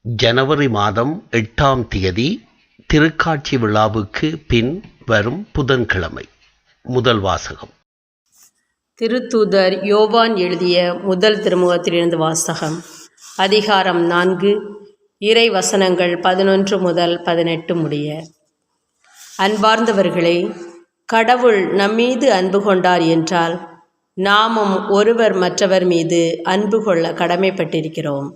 ஜனவரி மாதம் 8ஆம் தேதி திருக்காட்சி விழாவுக்கு பின் வரும் புதன்கிழமை. முதல் வாசகம். திருத்தூதர் யோவான் எழுதிய முதல் திருமுகத்திலிருந்து வாசகம். அதிகாரம் 4, இறை வசனங்கள் 11 முதல் 18 முடிய. அன்பார்ந்தவர்களே, கடவுள் நம்மீது அன்பு கொண்டார் என்றால் நாமும் ஒருவர் மற்றவர் மீது அன்பு கொள்ள கடமைப்பட்டிருக்கிறோம்.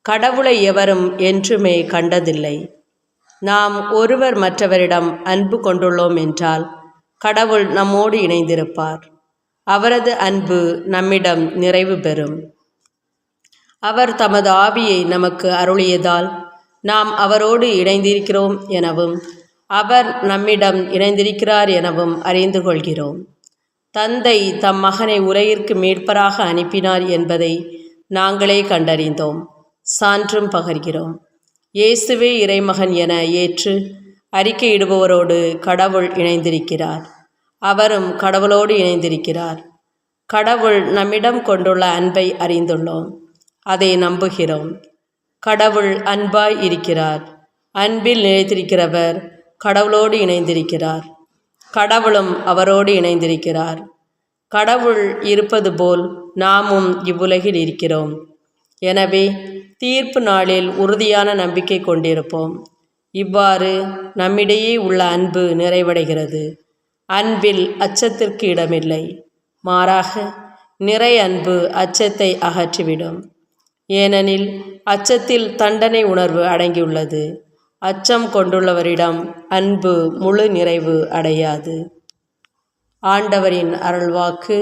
கடவுளை எவரும் என்றுமே கண்டதில்லை. நாம் ஒருவர் மற்றவரிடம் அன்பு கொண்டுள்ளோம் என்றால் கடவுள் நம்மோடு இணைந்திருப்பார். அவரது அன்பு நம்மிடம் நிறைவு பெறும். அவர் தமது ஆவியை நமக்கு அருளியதால் நாம் அவரோடு இணைந்திருக்கிறோம் எனவும் அவர் நம்மிடம் இணைந்திருக்கிறார் எனவும் அறிந்து கொள்கிறோம். தந்தை தம் மகனை உலகிற்கு மீட்பராக அனுப்பினார் என்பதை நாங்களே கண்டறிந்தோம், சான்றும் பகர்கிறோம். இயேசுவே இறைமகன் என ஏற்று அறிக்கையிடுபவரோடு கடவுள் இணைந்திருக்கிறார். அவரும் கடவுளோடு இணைந்திருக்கிறார். கடவுள் நம்மிடம் கொண்டுள்ள அன்பை அறிந்துள்ளோம், அதை நம்புகிறோம். கடவுள் அன்பாய் இருக்கிறார். அன்பில் நிலைத்திருக்கிறவர் கடவுளோடு இணைந்திருக்கிறார். கடவுளும் அவரோடு இணைந்திருக்கிறார். கடவுள் இருப்பது போல் நாமும் இவ்வுலகில் இருக்கிறோம். எனவே தீர்ப்பு நாளில் உறுதியான நம்பிக்கை கொண்டிருப்போம். இவ்வாறு நம்மிடையே உள்ள அன்பு நிறைவடைகிறது. அன்பில் அச்சத்திற்கு இடமில்லை. மாறாக நிறை அன்பு அச்சத்தை அகற்றிவிடும். ஏனெனில் அச்சத்தில் தண்டனை உணர்வு அடங்கியுள்ளது. அச்சம் கொண்டுள்ளவரிடம் அன்பு முழு நிறைவு அடையாது. ஆண்டவரின் அருள்வாக்கு.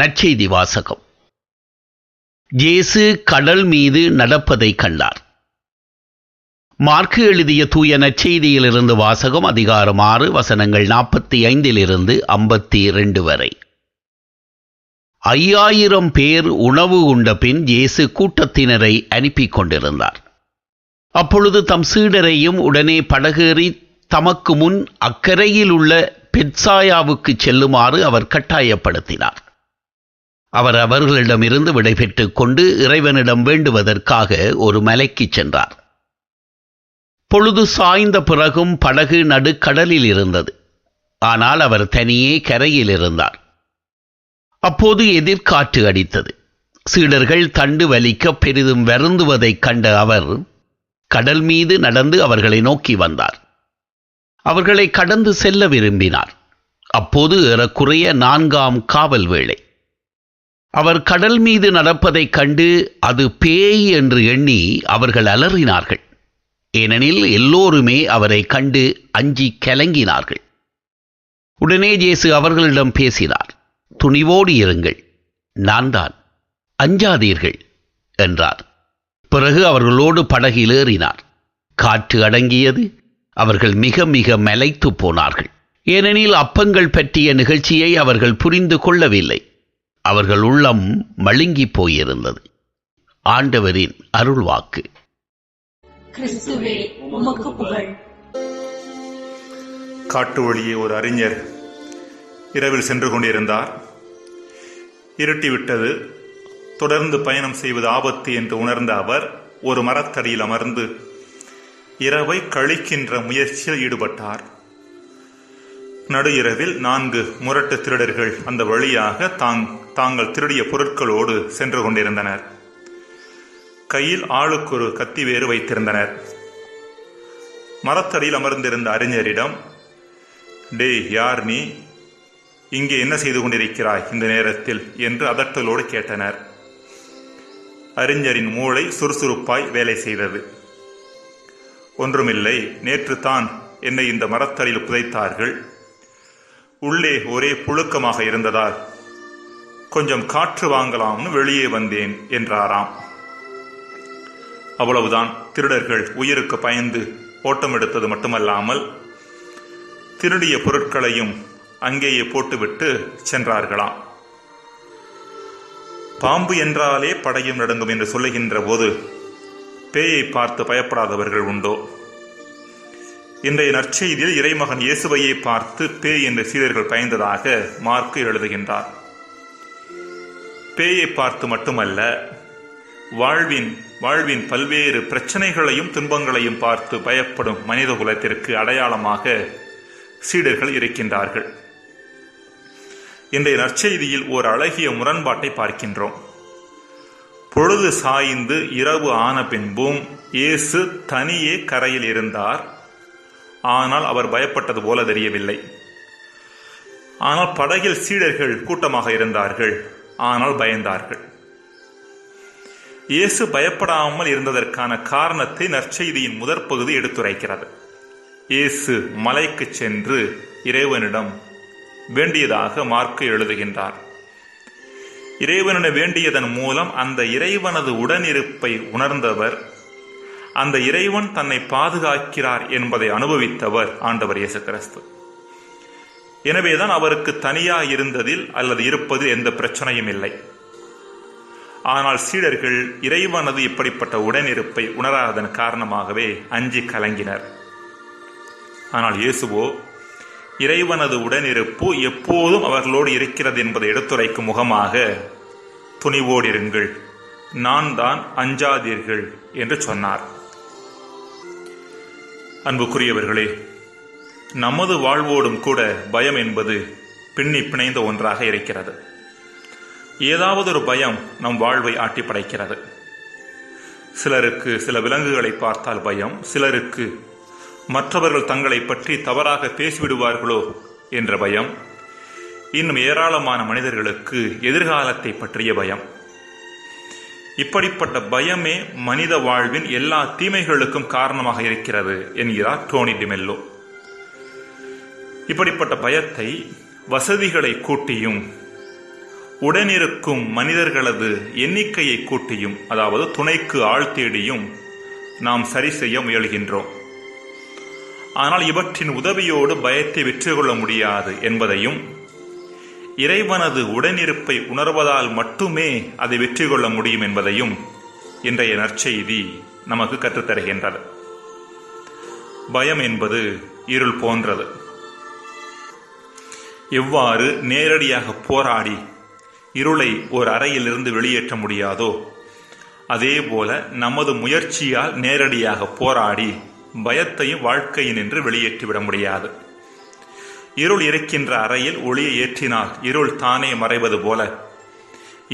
நற்செய்தி வாசகம். இயேசு கடல் மீது நடப்பதை கண்டார். மார்க்கு எழுதிய தூய நற்செய்தியிலிருந்து வாசகம். அதிகாரம் 6, வசனங்கள் 45 52 வரை. 5000 பேர் உணவு உண்ட பின் இயேசு கூட்டத்தினரை அனுப்பி கொண்டிருந்தார். அப்பொழுது தம் சீடரையும் உடனே படகேறி தமக்கு முன் அக்கரையில் உள்ள பெத்சாயாவுக்கு செல்லுமாறு அவர் கட்டாயப்படுத்தினார். அவர் அவர்களிடமிருந்து விடைபெற்று கொண்டு இறைவனிடம் வேண்டுவதற்காக ஒரு மலைக்கு சென்றார். பொழுது சாய்ந்த பிறகும் படகு நடுக்கடலில் இருந்தது. ஆனால் அவர் தனியே கரையில் இருந்தார். அப்போது எதிர்காற்று அடித்தது. சீடர்கள் தண்டு வலிக்க பெரிதும் வருந்துவதைக் கண்ட அவர் கடல் மீது நடந்து அவர்களை நோக்கி வந்தார். அவர்களை கடந்து செல்ல விரும்பினார். அப்போது ஏறக்குறைய 4ஆம் காவல் வேளை. அவர் கடல் மீது நடப்பதைக் கண்டு அது பேய் என்று எண்ணி அவர்கள் அலறினார்கள். ஏனெனில் எல்லோருமே அவரை கண்டு அஞ்சி கலங்கினார்கள். உடனே இயேசு அவர்களிடம் பேசினார். துணிவோடு இருங்கள், நான் தான், அஞ்சாதீர்கள் என்றார். பிறகு அவர்களோடு படகில் ஏறினார். காற்று அடங்கியது. அவர்கள் மிக மிக மலைத்து போனார்கள். ஏனெனில் அப்பங்கள் பற்றிய நிகழ்ச்சியை அவர்கள் புரிந்து கொள்ளவில்லை. அவர்கள் உள்ளம் மழுங்கி போயிருந்தது. ஆண்டவரின் அருள்வாக்கு. கிறிஸ்துவே, உமக்கு புகழ். காட்டு வழியே ஒரு அறிஞர் இரவில் சென்று கொண்டிருந்தார். இருட்டிவிட்டது. தொடர்ந்து பயணம் செய்வது ஆபத்து என்று உணர்ந்த அவர் ஒரு மரத்தடியில் அமர்ந்து இரவை கழிக்கின்ற முயற்சியில் ஈடுபட்டார். நடு இரவில் 4 முரட்டு திருடர்கள் அந்த வழியாக தாங்கள் திருடிய பொருட்களோடு சென்று கொண்டிருந்தனர். கையில் ஆளுக்கு ஒரு கத்தி வேறு வைத்திருந்தனர். மரத்தடியில் அமர்ந்திருந்த அறிஞரிடம், டே, யார் நீ? இங்கே என்ன செய்து கொண்டிருக்கிறாய் இந்த நேரத்தில் என்று அதட்டலோடு கேட்டனர். அறிஞரின் மூளை சுறுசுறுப்பாய் வேலை செய்தது. ஒன்றுமில்லை, நேற்று தான் என்னை இந்த மரத்தடியில் புதைத்தார்கள். உள்ளே ஒரே புழுக்கமாக இருந்ததால் கொஞ்சம் காற்று வாங்கலாம்னு வெளியே வந்தேன் என்றாராம். அவ்வளவுதான். திருடர்கள் உயிருக்கு பயந்து ஓட்டம் எடுத்தது மட்டுமல்லாமல் திருடிய பொருட்களையும் அங்கேயே போட்டுவிட்டு சென்றார்களாம். பாம்பு என்றாலே படையும் நடுங்கும் என்று சொல்லுகின்ற போது பேயை பார்த்து பயப்படாதவர்கள் உண்டோ? இன்றைய நற்செய்தியில் இறைமகன் இயேசுவையை பார்த்து பேய் என்ற சீடர்கள் பயந்ததாக மார்க்கு எழுதுகின்றார். பேயை பார்த்து மட்டுமல்ல, வாழ்வின் பல்வேறு பிரச்சனைகளையும் துன்பங்களையும் பார்த்து பயப்படும் மனித குலத்திற்கு அடையாளமாக சீடர்கள் இருக்கின்றார்கள். இன்றைய நற்செய்தியில் ஓர் அழகிய முரண்பாட்டை பார்க்கின்றோம். பொழுது சாய்ந்து இரவு ஆன பின்பும் இயேசு தனியே கரையில் இருந்தார். ஆனால் அவர் பயப்பட்டது போல தெரியவில்லை. ஆனால் படகில் சீடர்கள் கூட்டமாக இருந்தார்கள். ஆனால் பயந்தார்கள். இயேசு பயப்படாமல் இருந்ததற்கான காரணத்தை நற்செய்தியின் முதற் பகுதி எடுத்துரைக்கிறது. இயேசு மலைக்கு சென்று இறைவனிடம் வேண்டியதாக மார்க்கு எழுதுகின்றார். இறைவனிடம் வேண்டியதன் மூலம் அந்த இறைவனது உடனிருப்பை உணர்ந்தவர், அந்த இறைவன் தன்னை பாதுகாக்கிறார் என்பதை அனுபவித்தவர் ஆண்டவர் இயேசு கிறிஸ்து. எனவேதான் அவருக்கு தனியாக இருந்ததில் அல்லது இருப்பதில் எந்த பிரச்சனையும் இல்லை. ஆனால் சீடர்கள் இறைவனது இப்படிப்பட்ட உடனிருப்பை உணராததன் காரணமாகவே அஞ்சி கலங்கினர். ஆனால் இயேசுவோ இறைவனது உடனிருப்பு எப்போதும் அவர்களோடு இருக்கிறது என்பதை எடுத்துரைக்கும் முகமாக, துணிவோடிருங்கள், நான் தான், அஞ்சாதீர்கள் என்று சொன்னார். அன்புக்குரியவர்களே, நமது வாழ்வோடும் கூட பயம் என்பது பின்னி பிணைந்த ஒன்றாக இருக்கிறது. ஏதாவது ஒரு பயம் நம் வாழ்வை ஆட்டி படைக்கிறது. சிலருக்கு சில விலங்குகளை பார்த்தால் பயம், சிலருக்கு மற்றவர்கள் தங்களை பற்றி தவறாக பேசிவிடுவார்களோ என்ற பயம், இன்னும் ஏராளமான மனிதர்களுக்கு எதிர்காலத்தை பற்றிய பயம். இப்படிப்பட்ட பயமே மனித வாழ்வின் எல்லா தீமைகளுக்கும் காரணமாக இருக்கிறது என்கிறார் டோனி டிமெல்லோ. இப்படிப்பட்ட பயத்தை வசதிகளை கூட்டியும் உடனிருக்கும் மனிதர்களது எண்ணிக்கையை கூட்டியும், அதாவது துணைக்கு ஆள் தேடியும் நாம் சரி செய்ய முயல்கின்றோம். ஆனால் இவற்றின் உதவியோடு பயத்தை வெற்றி கொள்ள முடியாது என்பதையும், இறைவனது உடனிருப்பை உணர்வதால் மட்டுமே அதை வெற்றி கொள்ள முடியும் என்பதையும் இன்றைய நற்செய்தி நமக்கு கற்றுத்தருகின்றது. பயம் என்பது இருள் போன்றது. எவ்வாறு நேரடியாக போராடி இருளை ஒரு அறையிலிருந்து வெளியேற்ற முடியாதோ, அதே போல நமது முயற்சியால் நேரடியாக போராடி பயத்தையும் வாழ்க்கையினின்று வெளியேற்றிவிட முடியாது. இருள் இருக்கின்ற அறையில் ஒளியை ஏற்றினால் இருள் தானே மறைவது போல,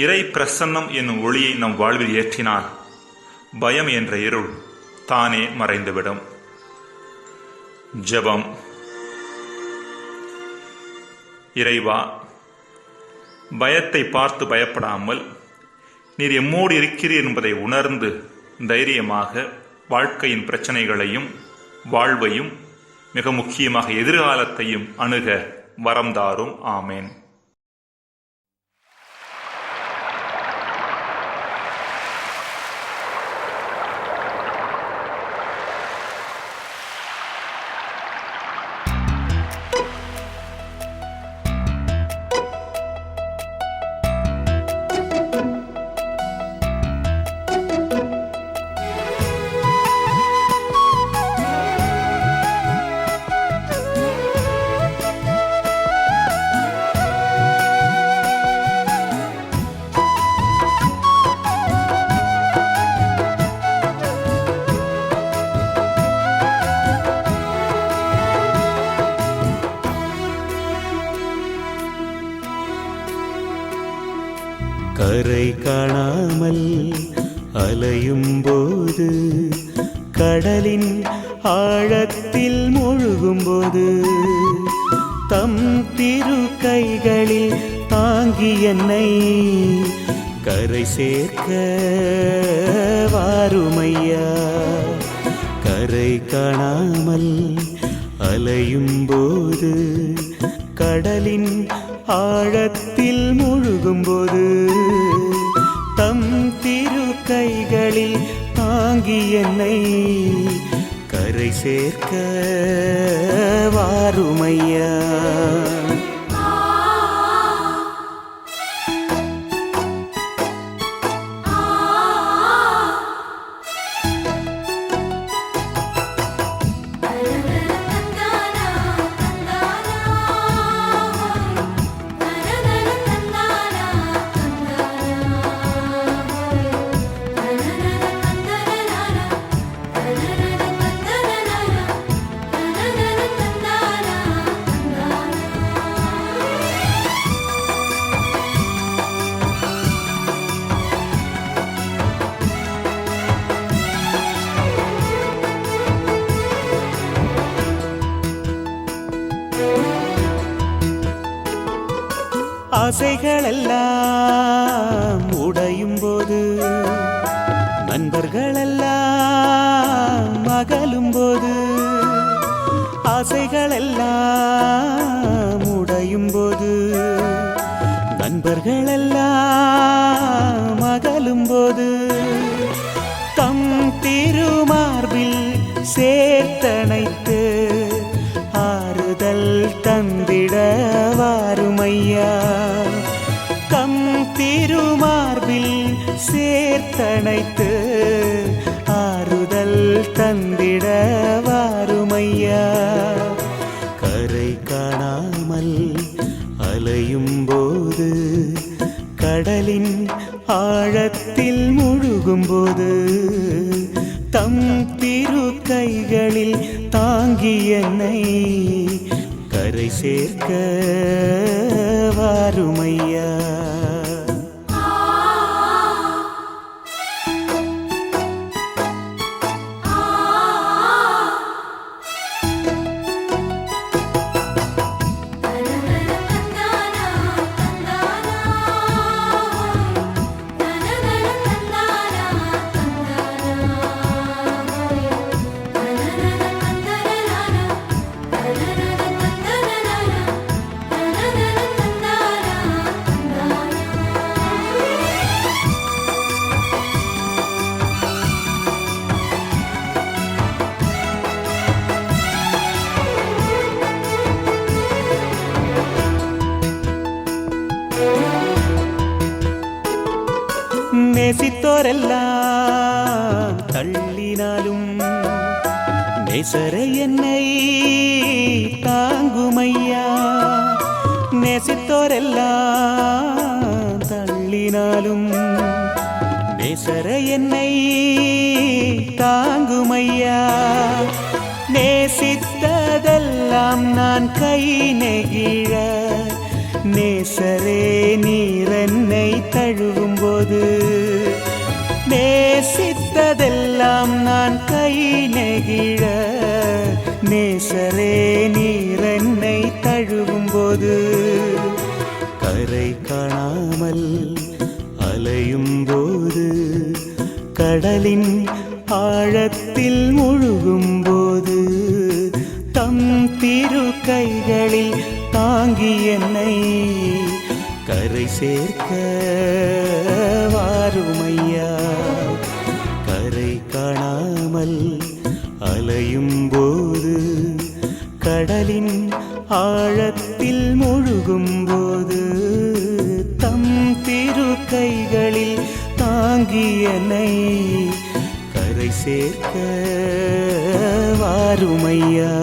இறை பிரசன்னம் என்னும் ஒளியை நம் வாழ்வில் ஏற்றினால் பயம் என்ற இருள் தானே மறைந்துவிடும். ஜெபம். இறைவா, பயத்தை பார்த்து பயப்படாமல் நீர் எம்மோடு இருக்கிறீர் என்பதை உணர்ந்து தைரியமாக வாழ்க்கையின் பிரச்சனைகளையும் வாழ்வையும் மிக முக்கியமாக எதிர்காலத்தையும் அணுக வரம் தாரும். ஆமேன். கரை காணாமல் அலையும் போது, கடலின் ஆழத்தில் மூழ்கும் போது, தம் திரு கைகளில் தாங்கி என்னை கரை சேர்க்க வாருமையா. கரை காணாமல் அலையும் போது, கடலின் ஆழத்தில் மூழ்கும் போது, தம் திரு கைகளில் தாங்கி என்னை கரை சேர்க்க வாருமையா. ஆசைகளெல்லாம் உடையும் போது, நண்பர்களெல்லாம் அகலும் போது, ஆசைகளெல்லாம் உடையும் போது, நண்பர்களெல்லாம் அகலும் போது, தம் திருமார்பில் சேர்த்தணைத்து ஆறுதல் தந்திட வாருமையா. தம் திருமார்பில் சேர்த்தணைத்து ஆறுதல் தந்திட வாருமையா. கரை காணாமல் அலையும் போது, கடலின் ஆழத்தில் முழுகும் போது, தம் திரு கைகளில் தாங்கி என்னை கரை சேர்க்க வாருமையா. நேசித்தோரெல்லாம் தள்ளினாலும் நேசரை என்னை தாங்குமையா. நேசித்தோரெல்லாம் தள்ளினாலும் நேசரை என்னை தாங்குமையா. நேசித்ததெல்லாம் நான் கை நெகிழ, நேசரே நீரென்னை தழுவும் போது, நேசித்ததெல்லாம் நான் கை நெகிழ, நேசரே நீரென்னை தழுவும் போது, கரை காணாமல் அலையும் போது, கடலின் ஆழத்தில் முழுகும் போது, தம் திரு கைகளில் தாங்கி என்னை கரை சேர்க்க வாருமையா. கரை காணாமல் அலையும் போது, கடலின் ஆழத்தில் முழுகும் போது, தம் திரு கைகளில் தாங்கி என்னை கரை சேர்க்க வாருமையா.